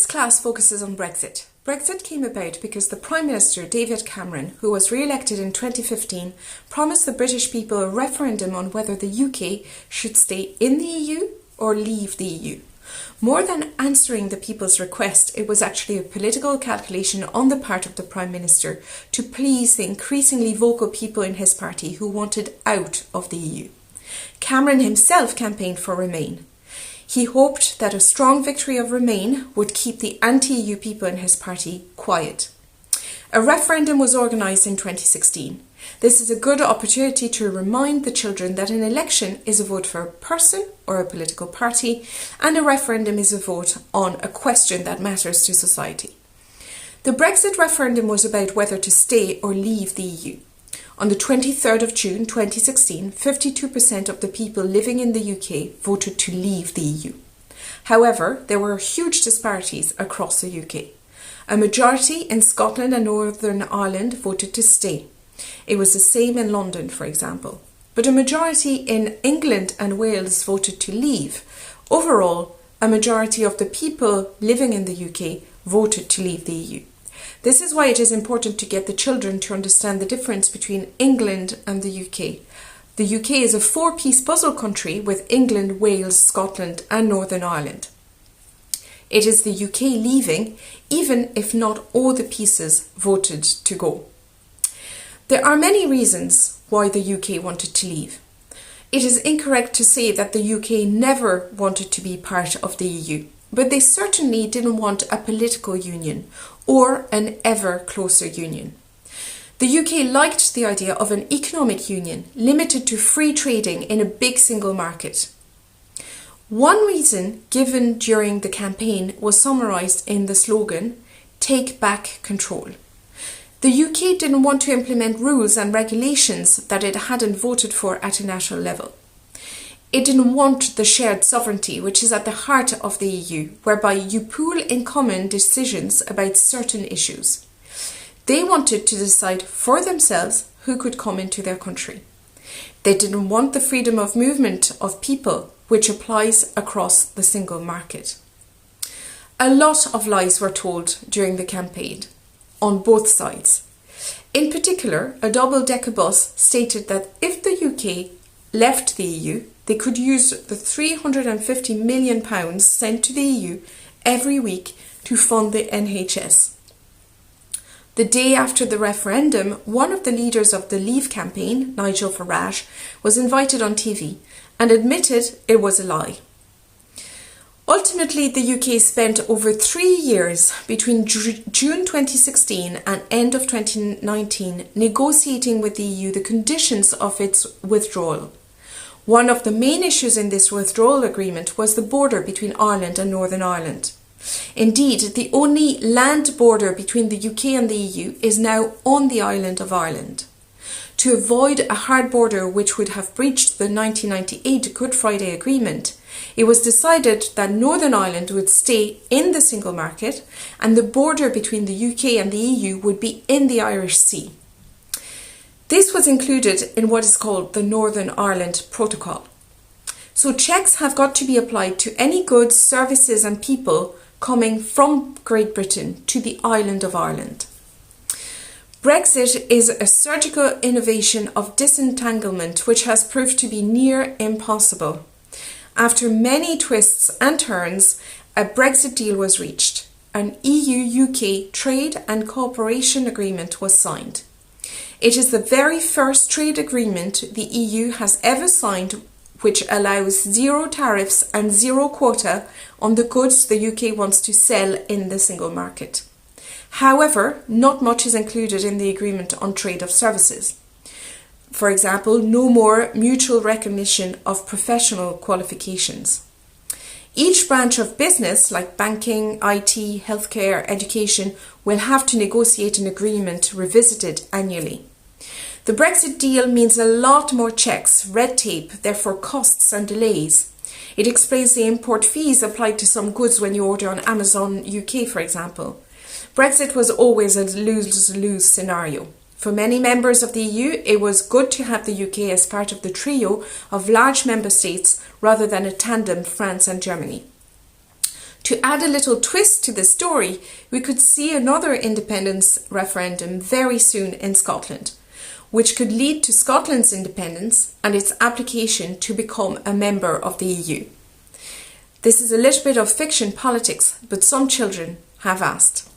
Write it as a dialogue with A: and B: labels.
A: class focuses on Brexit. Brexit came about because the Prime Minister, David Cameron, who was re-elected in 2015, promised the British people a referendum on whether the UK should stay in the EU or leave the EU. More than answering the people's request, it was actually a political calculation on the part of the Prime Minister to please the increasingly vocal people in his party who wanted out of the EU. Cameron himself campaigned for Remain. He hoped that a strong victory of Remain would keep the anti-EU people in his party quiet. A referendum was organised in 2016. This is a good opportunity to remind the children that an election is a vote for a person or a political party, and a referendum is a vote on a question that matters to society. The Brexit referendum was about whether to stay or leave the EU. On the 23rd of June 2016, 52% of the people living in the UK voted to leave the EU. However, there were huge disparities across the UK. A majority in Scotland and Northern Ireland voted to stay. It was the same in London, for example. But a majority in England and Wales voted to leave. Overall, a majority of the people living in the UK voted to leave the EU. This is why it is important to get the children to understand the difference between England and the UK. The UK is a four-piece puzzle country with England, Wales, Scotland and Northern Ireland. It is the UK leaving, even if not all the pieces voted to go. There are many reasons why the UK wanted to leave. It is incorrect to say that the UK never wanted to be part of the EU, but they certainly didn't want a political union or an ever closer union. The UK liked the idea of an economic union limited to free trading in a big single market. One reason given during the campaign was summarised in the slogan, "Take back control." The UK didn't want to implement rules and regulations that it hadn't voted for at a national level. It didn't want the shared sovereignty, which is at the heart of the EU, whereby you pool in common decisions about certain issues. They wanted to decide for themselves who could come into their country. They didn't want the freedom of movement of people, which applies across the single market. A lot of lies were told during the campaign, on both sides. In particular, a double-decker bus stated that if the UK left the EU, they could use the £350 million sent to the EU every week to fund the NHS. The day after the referendum, one of the leaders of the Leave campaign, Nigel Farage, was invited on TV and admitted it was a lie. Ultimately, the UK spent over 3 years between June 2016 and end of 2019 negotiating with the EU the conditions of its withdrawal. One of the main issues in this withdrawal agreement was the border between Ireland and Northern Ireland. Indeed, the only land border between the UK and the EU is now on the island of Ireland. To avoid a hard border which would have breached the 1998 Good Friday Agreement, it was decided that Northern Ireland would stay in the single market and the border between the UK and the EU would be in the Irish Sea. This was included in what is called the Northern Ireland Protocol. So checks have got to be applied to any goods, services and people coming from Great Britain to the island of Ireland. Brexit is a surgical innovation of disentanglement which has proved to be near impossible. After many twists and turns, a Brexit deal was reached. An EU-UK trade and cooperation agreement was signed. It is the very first trade agreement the EU has ever signed which allows zero tariffs and zero quota on the goods the UK wants to sell in the single market. However, not much is included in the agreement on trade of services. For example, no more mutual recognition of professional qualifications. Each branch of business, like banking, IT, healthcare, education, will have to negotiate an agreement revisited annually. The Brexit deal means a lot more checks, red tape, therefore costs and delays. It explains the import fees applied to some goods when you order on Amazon UK, for example. Brexit was always a lose-lose scenario. For many members of the EU, it was good to have the UK as part of the trio of large member states rather than a tandem France and Germany. To add a little twist to the story, we could see another independence referendum very soon in Scotland, which could lead to Scotland's independence and its application to become a member of the EU. This is a little bit of fiction politics, but some children have asked.